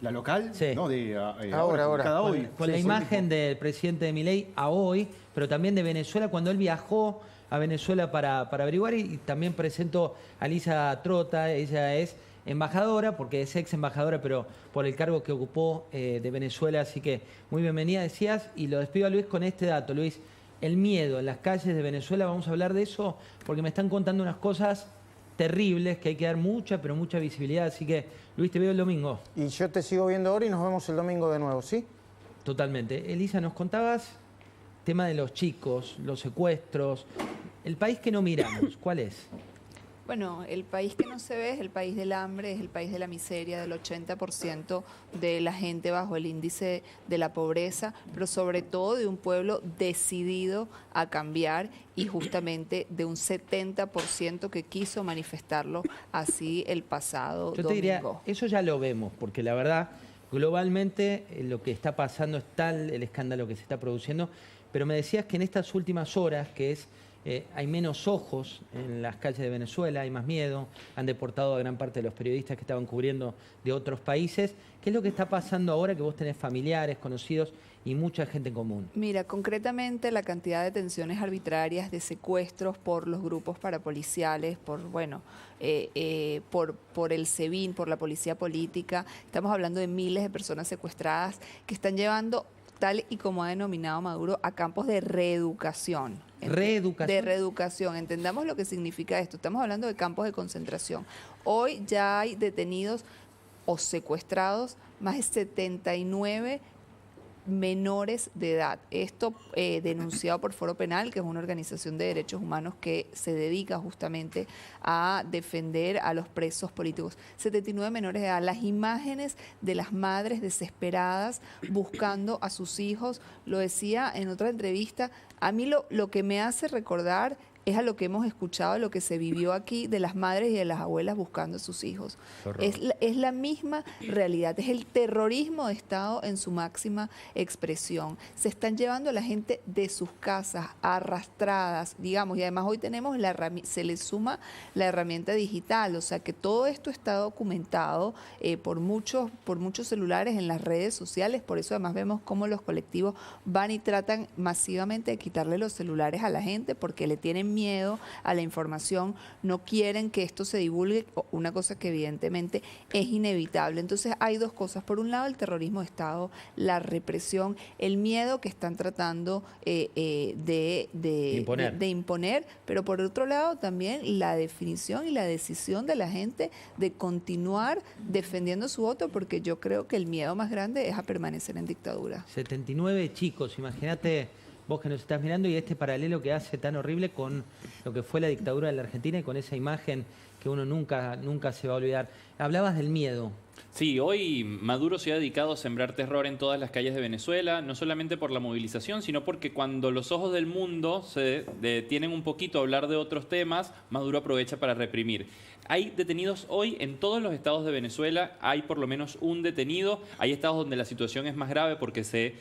¿La local? Sí. No, de ahora. publicada hoy. Con la imagen del presidente de Milei a hoy, pero también de Venezuela, cuando él viajó a Venezuela para averiguar, y también presento a Lisa Trota. Ella es embajadora, porque es ex embajadora, pero por el cargo que ocupó de Venezuela, así que muy bienvenida, decías, y lo despido a Luis con este dato. Luis, el miedo en las calles de Venezuela, vamos a hablar de eso, porque me están contando unas cosas terribles que hay que dar mucha, pero mucha visibilidad, así que Luis, te veo el domingo. Y yo te sigo viendo ahora y nos vemos el domingo de nuevo, ¿sí? Totalmente. Elisa, nos contabas tema de los chicos, los secuestros, el país que no miramos, ¿cuál es? Bueno, el país que no se ve es el país del hambre, es el país de la miseria, del 80% de la gente bajo el índice de la pobreza, pero sobre todo de un pueblo decidido a cambiar y justamente de un 70% que quiso manifestarlo así el pasado Yo te diría, domingo. eso ya lo vemos, porque la verdad, globalmente lo que está pasando es tal el escándalo que se está produciendo, pero me decías que en estas últimas horas, que es... hay menos ojos en las calles de Venezuela, hay más miedo, han deportado a gran parte de los periodistas que estaban cubriendo de otros países. ¿Qué es lo que está pasando ahora que vos tenés familiares, conocidos y mucha gente en común? Mira, concretamente la cantidad de detenciones arbitrarias, de secuestros por los grupos parapoliciales, por el SEBIN, por la policía política, estamos hablando de miles de personas secuestradas que están llevando, tal y como ha denominado Maduro, a campos de reeducación. ¿Reeducación? De reeducación. Entendamos lo que significa esto. Estamos hablando de campos de concentración. Hoy ya hay detenidos o secuestrados más de 79 menores de edad. Esto denunciado por Foro Penal, que es una organización de derechos humanos que se dedica justamente a defender a los presos políticos. 79 menores de edad. Las imágenes de las madres desesperadas buscando a sus hijos, lo decía en otra entrevista, a mí lo que me hace recordar es a lo que hemos escuchado, lo que se vivió aquí de las madres y de las abuelas buscando a sus hijos. Es la misma realidad, es el terrorismo de Estado en su máxima expresión. Se están llevando a la gente de sus casas, arrastradas, digamos, y además hoy tenemos se le suma la herramienta digital, o sea que todo esto está documentado por muchos celulares en las redes sociales, por eso además vemos cómo los colectivos van y tratan masivamente de quitarle los celulares a la gente porque le tienen miedo a la información, no quieren que esto se divulgue, una cosa que evidentemente es inevitable. Entonces hay dos cosas. Por un lado, el terrorismo de Estado, la represión, el miedo que están tratando de imponer, pero por otro lado también la definición y la decisión de la gente de continuar defendiendo su voto, porque yo creo que el miedo más grande es a permanecer en dictadura. 79 chicos, imagínate vos que nos estás mirando y este paralelo que hace tan horrible con lo que fue la dictadura de la Argentina y con esa imagen que uno nunca se va a olvidar. Hablabas del miedo. Sí, hoy Maduro se ha dedicado a sembrar terror en todas las calles de Venezuela, no solamente por la movilización, sino porque cuando los ojos del mundo se detienen un poquito a hablar de otros temas, Maduro aprovecha para reprimir. Hay detenidos hoy en todos los estados de Venezuela, hay por lo menos un detenido. Hay estados donde la situación es más grave porque se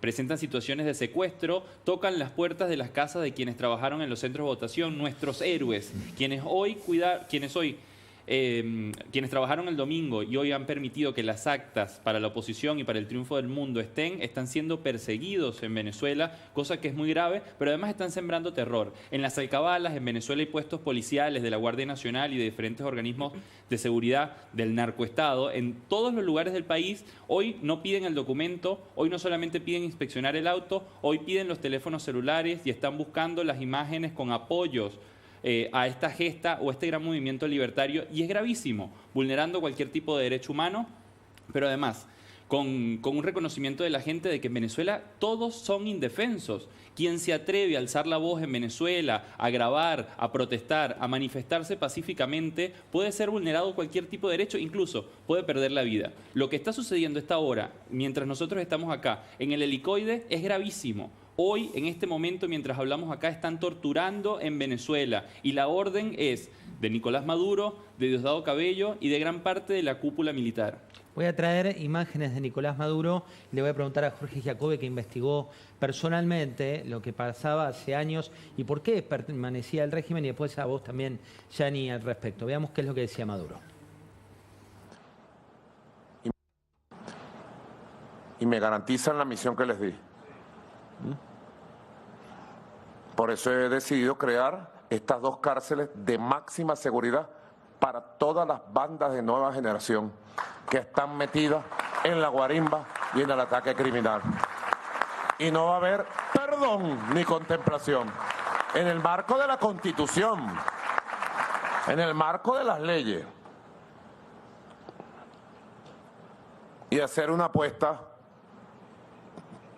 presentan situaciones de secuestro, tocan las puertas de las casas de quienes trabajaron en los centros de votación, nuestros héroes, quienes trabajaron el domingo y hoy han permitido que las actas para la oposición y para el triunfo del mundo están siendo perseguidos en Venezuela, cosa que es muy grave, pero además están sembrando terror. En las alcabalas, en Venezuela hay puestos policiales de la Guardia Nacional y de diferentes organismos de seguridad del narcoestado. En todos los lugares del país, hoy no piden el documento, hoy no solamente piden inspeccionar el auto, hoy piden los teléfonos celulares y están buscando las imágenes con apoyos a esta gesta o este gran movimiento libertario, y es gravísimo, vulnerando cualquier tipo de derecho humano, pero además con un reconocimiento de la gente de que en Venezuela todos son indefensos. Quien se atreve a alzar la voz en Venezuela, a grabar, a protestar, a manifestarse pacíficamente, puede ser vulnerado cualquier tipo de derecho, incluso puede perder la vida. Lo que está sucediendo esta hora, mientras nosotros estamos acá, en el Helicoide, es gravísimo. Hoy, en este momento, mientras hablamos acá, están torturando en Venezuela y la orden es de Nicolás Maduro, de Diosdado Cabello y de gran parte de la cúpula militar. Voy a traer imágenes de Nicolás Maduro. Le voy a preguntar a Jorge Giacobbe, que investigó personalmente lo que pasaba hace años y por qué permanecía el régimen, y después a vos también, Yani, al respecto. Veamos qué es lo que decía Maduro. y me garantizan la misión que les di. Por eso he decidido crear estas 2 cárceles de máxima seguridad para todas las bandas de nueva generación que están metidas en la guarimba y en el ataque criminal. Y no va a haber perdón ni contemplación. En el marco de la Constitución, en el marco de las leyes. Y hacer una apuesta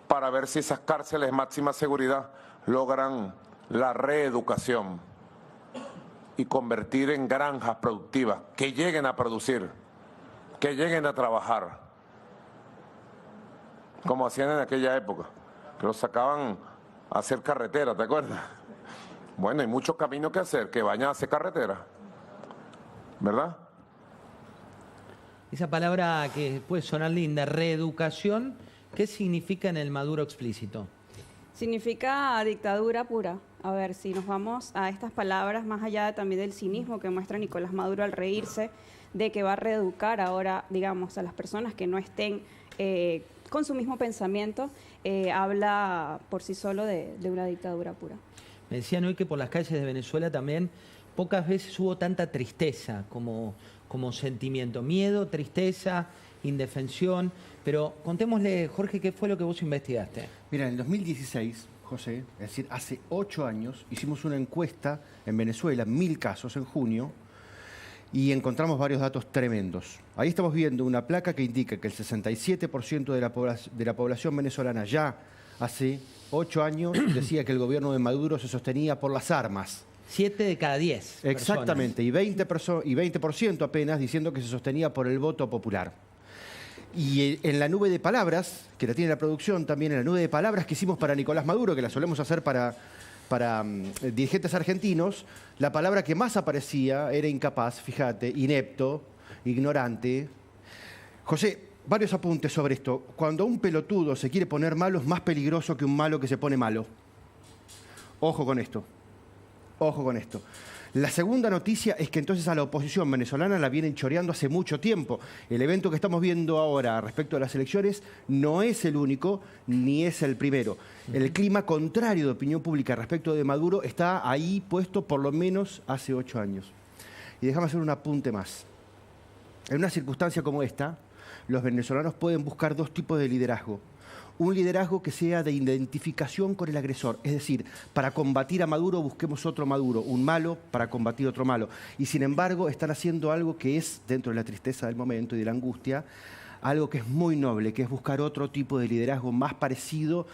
para ver si esas cárceles de máxima seguridad logran la reeducación y convertir en granjas productivas que lleguen a producir, que lleguen a trabajar, como hacían en aquella época, que los sacaban a hacer carretera, ¿te acuerdas? Bueno, hay muchos caminos que hacer, que vayan a hacer carretera, ¿verdad? Esa palabra que puede sonar linda, reeducación, ¿qué significa en el Maduro explícito? Significa dictadura pura. A ver, si nos vamos a estas palabras, más allá también del cinismo que muestra Nicolás Maduro al reírse, de que va a reeducar ahora, digamos, a las personas que no estén con su mismo pensamiento, habla por sí solo de una dictadura pura. Me decían hoy que por las calles de Venezuela también pocas veces hubo tanta tristeza como sentimiento. Miedo, tristeza, indefensión. Pero contémosle, Jorge, ¿qué fue lo que vos investigaste? Mira, en el 2016, José, es decir, hace 8 años, hicimos una encuesta en Venezuela, 1000 casos en junio, y encontramos varios datos tremendos. Ahí estamos viendo una placa que indica que el 67% de la población venezolana ya hace 8 años decía que el gobierno de Maduro se sostenía por las armas. 7 de cada 10 Exactamente, y 20% apenas diciendo que se sostenía por el voto popular. Y en la nube de palabras, que la tiene la producción también, en la nube de palabras que hicimos para Nicolás Maduro, que la solemos hacer para dirigentes argentinos, la palabra que más aparecía era incapaz, fíjate, inepto, ignorante. José, varios apuntes sobre esto. Cuando un pelotudo se quiere poner malo, es más peligroso que un malo que se pone malo. Ojo con esto. Ojo con esto. La segunda noticia es que entonces a la oposición venezolana la vienen choreando hace mucho tiempo. El evento que estamos viendo ahora respecto a las elecciones no es el único ni es el primero. El clima contrario de opinión pública respecto de Maduro está ahí puesto por lo menos hace 8 años. Y déjame hacer un apunte más. En una circunstancia como esta, los venezolanos pueden buscar 2 tipos de liderazgo. Un liderazgo que sea de identificación con el agresor. Es decir, para combatir a Maduro busquemos otro Maduro, un malo para combatir otro malo. Y sin embargo están haciendo algo que es, dentro de la tristeza del momento y de la angustia, algo que es muy noble, que es buscar otro tipo de liderazgo más parecido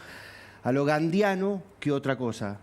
a lo gandiano que otra cosa.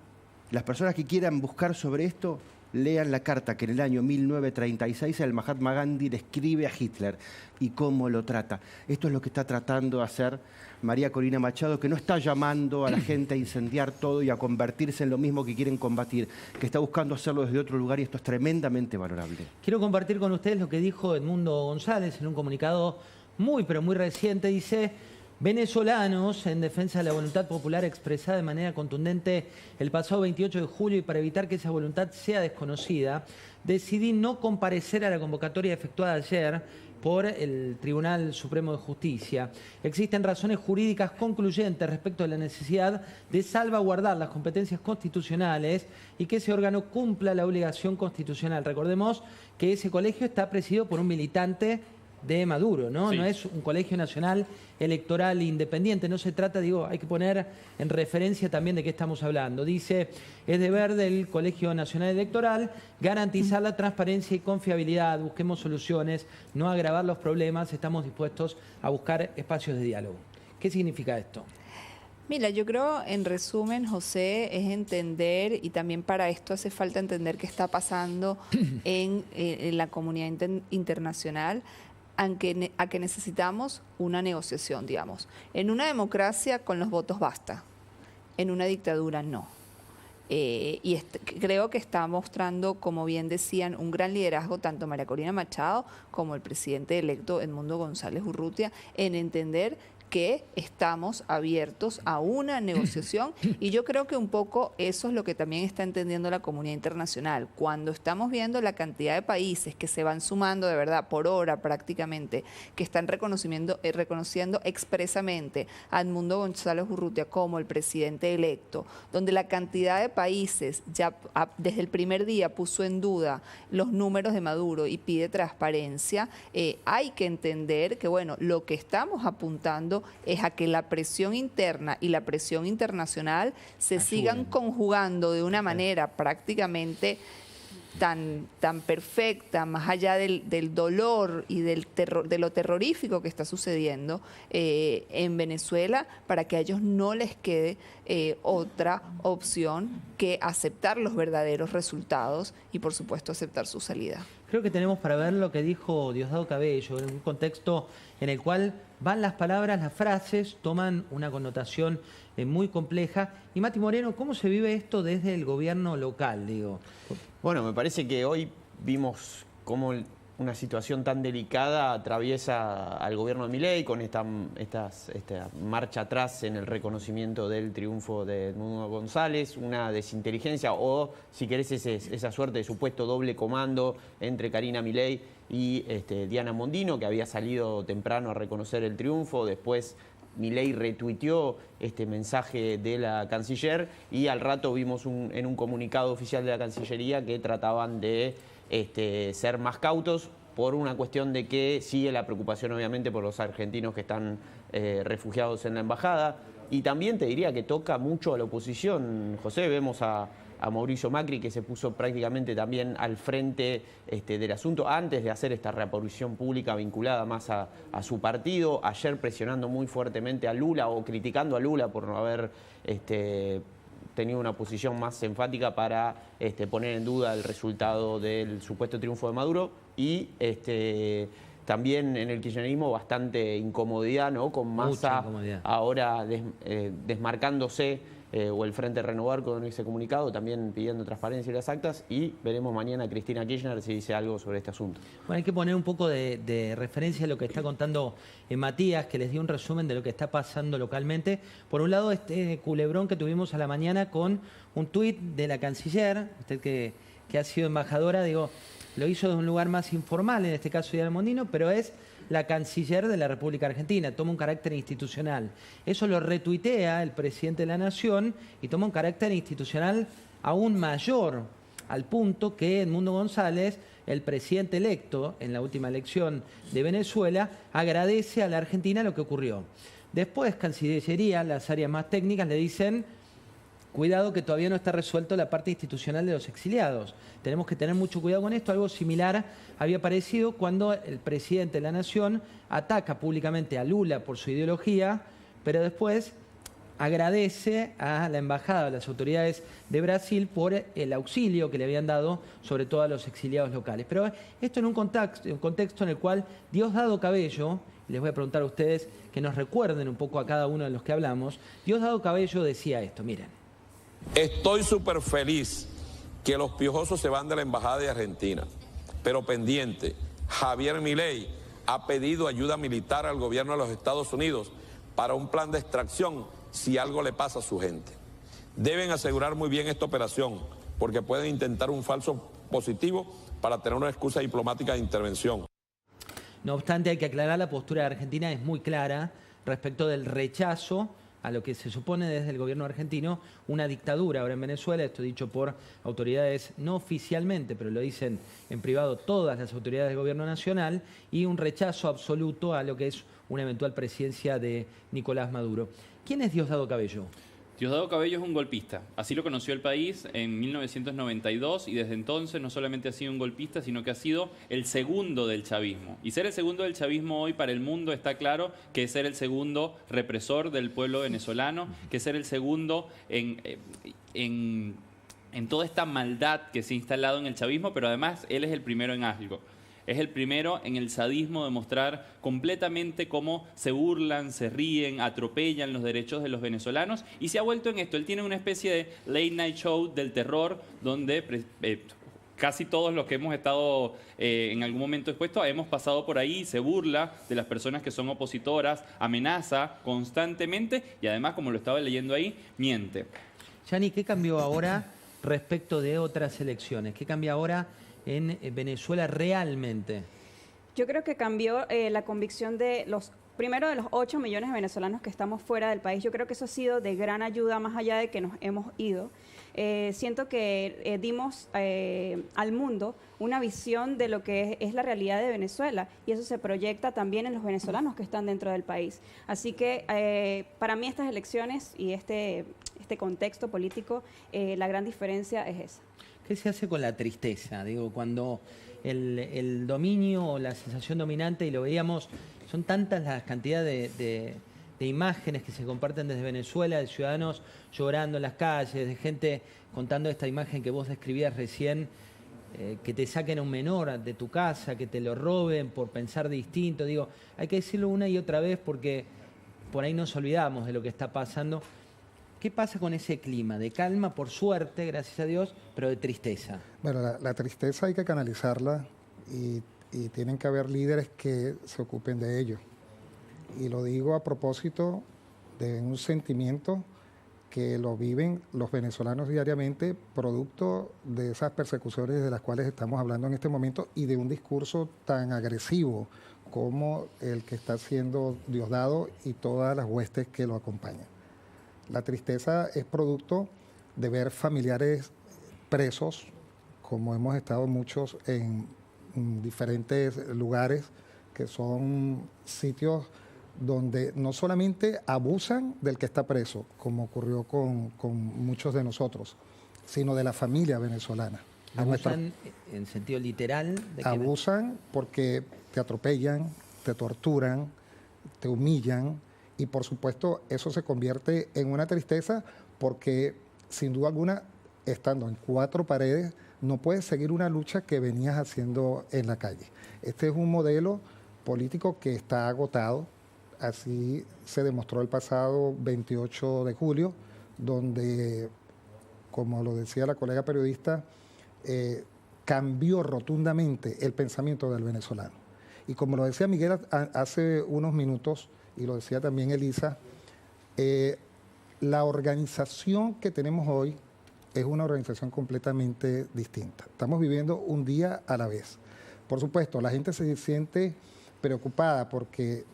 Las personas que quieran buscar sobre esto, lean la carta que en el año 1936 el Mahatma Gandhi le escribe a Hitler y cómo lo trata. Esto es lo que está tratando de hacer María Corina Machado, que no está llamando a la gente a incendiar todo y a convertirse en lo mismo que quieren combatir, que está buscando hacerlo desde otro lugar, y esto es tremendamente valorable. Quiero compartir con ustedes lo que dijo Edmundo González en un comunicado muy, pero muy reciente. Dice: venezolanos, en defensa de la voluntad popular expresada de manera contundente el pasado 28 de julio y para evitar que esa voluntad sea desconocida, decidí no comparecer a la convocatoria efectuada ayer por el Tribunal Supremo de Justicia. Existen razones jurídicas concluyentes respecto a la necesidad de salvaguardar las competencias constitucionales y que ese órgano cumpla la obligación constitucional. Recordemos que ese colegio está presidido por un militante de Maduro, ¿no? Sí. No es un colegio nacional electoral independiente. No se trata, digo, hay que poner en referencia también de qué estamos hablando. Dice: es deber del Colegio Nacional Electoral garantizar la transparencia y confiabilidad. Busquemos soluciones, no agravar los problemas. Estamos dispuestos a buscar espacios de diálogo. ¿Qué significa esto? Mira, yo creo, en resumen, José, es entender, y también para esto hace falta entender qué está pasando en la comunidad internacional, a que necesitamos una negociación, digamos. En una democracia con los votos basta, en una dictadura no. Creo que está mostrando, como bien decían, un gran liderazgo tanto María Corina Machado como el presidente electo Edmundo González Urrutia en entender que estamos abiertos a una negociación y yo creo que un poco eso es lo que también está entendiendo la comunidad internacional. Cuando estamos viendo la cantidad de países que se van sumando de verdad por hora prácticamente, que están reconociendo expresamente a Edmundo González Urrutia como el presidente electo, donde la cantidad de países ya desde el primer día puso en duda los números de Maduro y pide transparencia, hay que entender que, bueno, lo que estamos apuntando es a que la presión interna y la presión internacional se sigan conjugando de una manera prácticamente tan perfecta, más allá del dolor y del terror, de lo terrorífico que está sucediendo en Venezuela, para que a ellos no les quede otra opción que aceptar los verdaderos resultados y, por supuesto, aceptar su salida. Creo que tenemos para ver lo que dijo Diosdado Cabello, en un contexto en el cual van las palabras, las frases, toman una connotación muy compleja. Y Mati Moreno, ¿cómo se vive esto desde el gobierno local, digo? Bueno, me parece que hoy vimos cómo una situación tan delicada atraviesa al gobierno de Milei con esta marcha atrás en el reconocimiento del triunfo de Edmundo González, una desinteligencia o, si querés, esa suerte de supuesto doble comando entre Karina Milei y Diana Mondino, que había salido temprano a reconocer el triunfo. Después Milei retuiteó este mensaje de la canciller y al rato vimos en un comunicado oficial de la Cancillería que trataban de ser más cautos por una cuestión de que sigue la preocupación obviamente por los argentinos que están refugiados en la embajada. Y también te diría que toca mucho a la oposición, José. Vemos a Mauricio Macri, que se puso prácticamente también al frente del asunto antes de hacer esta reaparición pública vinculada más a su partido. Ayer presionando muy fuertemente a Lula o criticando a Lula por no haber tenido una posición más enfática para poner en duda el resultado del supuesto triunfo de Maduro. Y también en el kirchnerismo bastante incomodidad, ¿no? Con Massa ahora desmarcándose, o el Frente Renovar con ese comunicado, también pidiendo transparencia en las actas, y veremos mañana a Cristina Kirchner si dice algo sobre este asunto. Bueno, hay que poner un poco de referencia a lo que está contando Matías, que les dio un resumen de lo que está pasando localmente. Por un lado, este culebrón que tuvimos a la mañana con un tuit de la canciller, usted que ha sido embajadora, digo, lo hizo de un lugar más informal, en este caso Diana Mondino, pero es la canciller de la República Argentina, toma un carácter institucional. Eso lo retuitea el presidente de la Nación y toma un carácter institucional aún mayor, al punto que Edmundo González, el presidente electo en la última elección de Venezuela, agradece a la Argentina lo que ocurrió. Después, Cancillería, las áreas más técnicas, le dicen: cuidado que todavía no está resuelto la parte institucional de los exiliados. Tenemos que tener mucho cuidado con esto. Algo similar había aparecido cuando el presidente de la Nación ataca públicamente a Lula por su ideología, pero después agradece a la embajada, a las autoridades de Brasil por el auxilio que le habían dado, sobre todo a los exiliados locales. Pero esto en un contexto en el cual Diosdado Cabello, les voy a preguntar a ustedes que nos recuerden un poco a cada uno de los que hablamos, Diosdado Cabello decía esto, miren. Estoy súper feliz que los piojosos se van de la Embajada de Argentina, pero pendiente, Javier Milei ha pedido ayuda militar al gobierno de los Estados Unidos para un plan de extracción si algo le pasa a su gente. Deben asegurar muy bien esta operación, porque pueden intentar un falso positivo para tener una excusa diplomática de intervención. No obstante, hay que aclarar, la postura de Argentina es muy clara respecto del rechazo a lo que se supone desde el gobierno argentino una dictadura ahora en Venezuela, esto dicho por autoridades no oficialmente, pero lo dicen en privado todas las autoridades del gobierno nacional, y un rechazo absoluto a lo que es una eventual presidencia de Nicolás Maduro. ¿Quién es Diosdado Cabello? Diosdado Cabello es un golpista. Así lo conoció el país en 1992 y desde entonces no solamente ha sido un golpista, sino que ha sido el segundo del chavismo. Y ser el segundo del chavismo hoy para el mundo está claro que es ser el segundo represor del pueblo venezolano, que es ser el segundo en toda esta maldad que se ha instalado en el chavismo, pero además él es el primero en algo. Es el primero en el sadismo de mostrar completamente cómo se burlan, se ríen, atropellan los derechos de los venezolanos, y se ha vuelto en esto. Él tiene una especie de late night show del terror donde casi todos los que hemos estado en algún momento expuestos hemos pasado por ahí, se burla de las personas que son opositoras, amenaza constantemente y además, como lo estaba leyendo ahí, miente. Yani, ¿qué cambió ahora respecto de otras elecciones? ¿Qué cambia ahora en Venezuela realmente? Yo creo que cambió la convicción de primero de los 8 millones de venezolanos que estamos fuera del país. Yo creo que eso ha sido de gran ayuda más allá de que nos hemos ido. Siento que dimos al mundo una visión de lo que es la realidad de Venezuela y eso se proyecta también en los venezolanos que están dentro del país. Así que para mí estas elecciones y este contexto político, la gran diferencia es esa. ¿Qué se hace con la tristeza? Digo, cuando el dominio o la sensación dominante, y lo veíamos, son tantas las cantidades de imágenes que se comparten desde Venezuela, de ciudadanos llorando en las calles, de gente contando esta imagen que vos describías recién, que te saquen a un menor de tu casa, que te lo roben por pensar distinto. Digo, hay que decirlo una y otra vez porque por ahí nos olvidamos de lo que está pasando. ¿Qué pasa con ese clima de calma, por suerte, gracias a Dios, pero de tristeza? Bueno, la tristeza hay que canalizarla y tienen que haber líderes que se ocupen de ello. Y lo digo a propósito de un sentimiento que lo viven los venezolanos diariamente, producto de esas persecuciones de las cuales estamos hablando en este momento y de un discurso tan agresivo como el que está siendo Diosdado y todas las huestes que lo acompañan. La tristeza es producto de ver familiares presos, como hemos estado muchos en diferentes lugares, que son sitios donde no solamente abusan del que está preso, como ocurrió con muchos de nosotros, sino de la familia venezolana. ¿Abusan en sentido literal? Abusan porque te atropellan, te torturan, te humillan y por supuesto eso se convierte en una tristeza porque sin duda alguna, estando en 4 paredes, no puedes seguir una lucha que venías haciendo en la calle. Este es un modelo político que está agotado. Así se demostró el pasado 28 de julio, donde, como lo decía la colega periodista, cambió rotundamente el pensamiento del venezolano. Y como lo decía Miguel hace unos minutos, y lo decía también Elisa, la organización que tenemos hoy es una organización completamente distinta. Estamos viviendo un día a la vez. Por supuesto, la gente se siente preocupada porque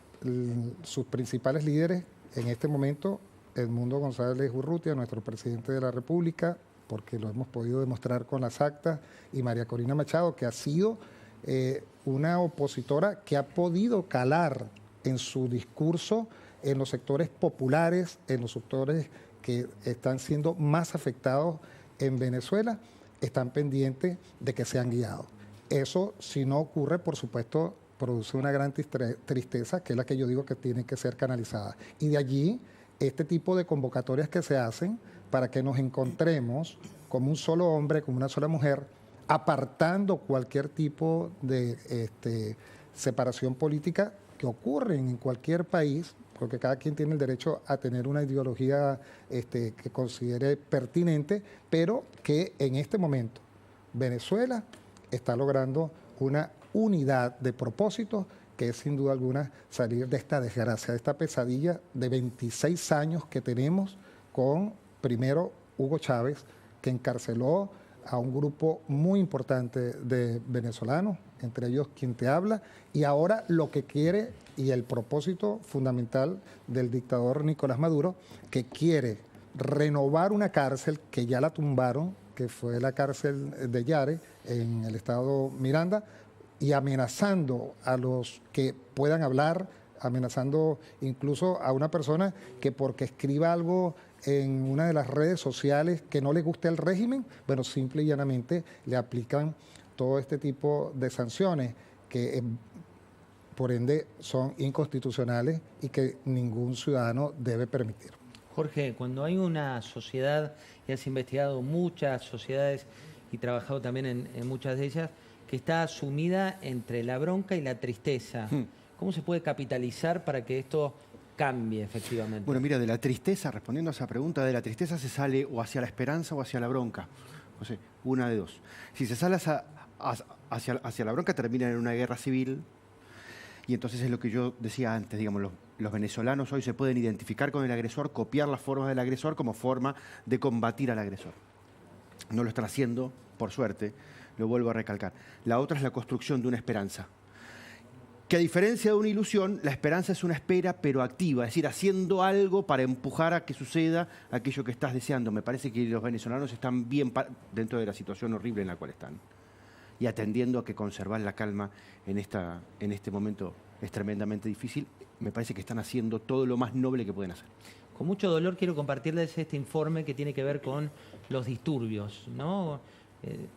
sus principales líderes en este momento, Edmundo González Urrutia, nuestro presidente de la República, porque lo hemos podido demostrar con las actas, y María Corina Machado, que ha sido una opositora que ha podido calar en su discurso en los sectores populares, en los sectores que están siendo más afectados en Venezuela, están pendientes de que sean guiados. Eso, si no ocurre, por supuesto, produce una gran tristeza, que es la que yo digo que tiene que ser canalizada. Y de allí, este tipo de convocatorias que se hacen para que nos encontremos como un solo hombre, como una sola mujer, apartando cualquier tipo de separación política que ocurre en cualquier país, porque cada quien tiene el derecho a tener una ideología que considere pertinente, pero que en este momento Venezuela está logrando una unidad de propósitos que es sin duda alguna salir de esta desgracia, de esta pesadilla de 26 años que tenemos con, primero, Hugo Chávez, que encarceló a un grupo muy importante de venezolanos, entre ellos quien te habla, y ahora lo que quiere y el propósito fundamental del dictador Nicolás Maduro, que quiere renovar una cárcel que ya la tumbaron, que fue la cárcel de Yare, en el estado Miranda, y amenazando a los que puedan hablar, amenazando incluso a una persona que porque escriba algo en una de las redes sociales que no le guste al régimen, bueno, simple y llanamente le aplican todo este tipo de sanciones que por ende son inconstitucionales y que ningún ciudadano debe permitir. Jorge, cuando hay una sociedad, y has investigado muchas sociedades y trabajado también en muchas de ellas, que está sumida entre la bronca y la tristeza, ¿cómo se puede capitalizar para que esto cambie efectivamente? Bueno, mira, de la tristeza, respondiendo a esa pregunta, de la tristeza se sale o hacia la esperanza o hacia la bronca. José, una de dos. Si se sale hacia la bronca, termina en una guerra civil. Y entonces es lo que yo decía antes, digamos, los venezolanos hoy se pueden identificar con el agresor, copiar las formas del agresor como forma de combatir al agresor. No lo están haciendo, por suerte, lo vuelvo a recalcar. La otra es la construcción de una esperanza. Que a diferencia de una ilusión, la esperanza es una espera, pero activa, es decir, haciendo algo para empujar a que suceda aquello que estás deseando. Me parece que los venezolanos están bien dentro de la situación horrible en la cual están. Y atendiendo a que conservar la calma en este momento es tremendamente difícil, me parece que están haciendo todo lo más noble que pueden hacer. Con mucho dolor quiero compartirles este informe que tiene que ver con los disturbios, ¿no?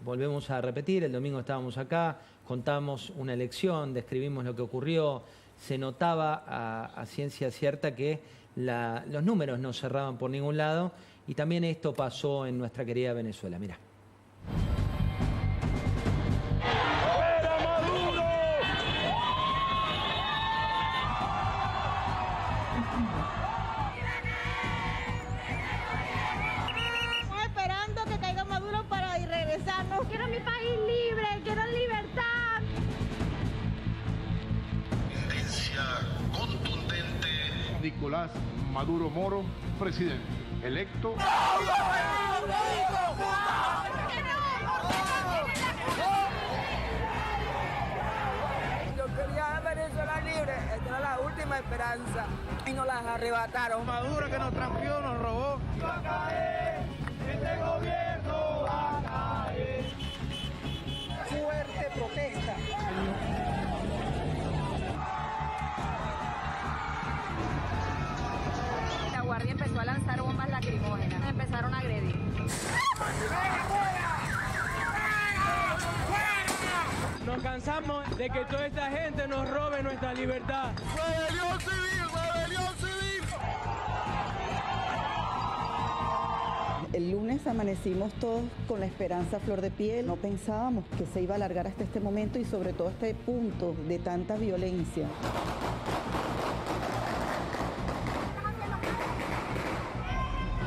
Volvemos a repetir, el domingo estábamos acá, contamos una elección, describimos lo que ocurrió, se notaba a ciencia cierta que los números no cerraban por ningún lado y también esto pasó en nuestra querida Venezuela. Mirá. Quiero mi país libre, quiero libertad. Tendencia contundente. Nicolás Maduro Moro, presidente electo. Yo quería Venezuela libre, esta era la última esperanza y nos las arrebataron. Maduro que nos trampió, nos robó. Va a caer, este gobierno va a caer. Fuerte protesta. La guardia empezó a lanzar bombas lacrimógenas, empezaron a agredir. Nos cansamos de que toda esta gente nos robe nuestra libertad. ¡Rebelión civil! ¡Rebelión civil! El lunes amanecimos todos con la esperanza a flor de piel. No pensábamos que se iba a alargar hasta este momento y sobre todo este punto de tanta violencia.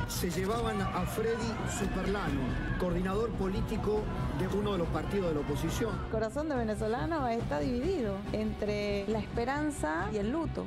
Se llevaban a Freddy Superlano, coordinador político de uno de los partidos de la oposición. El corazón de venezolano está dividido entre la esperanza y el luto.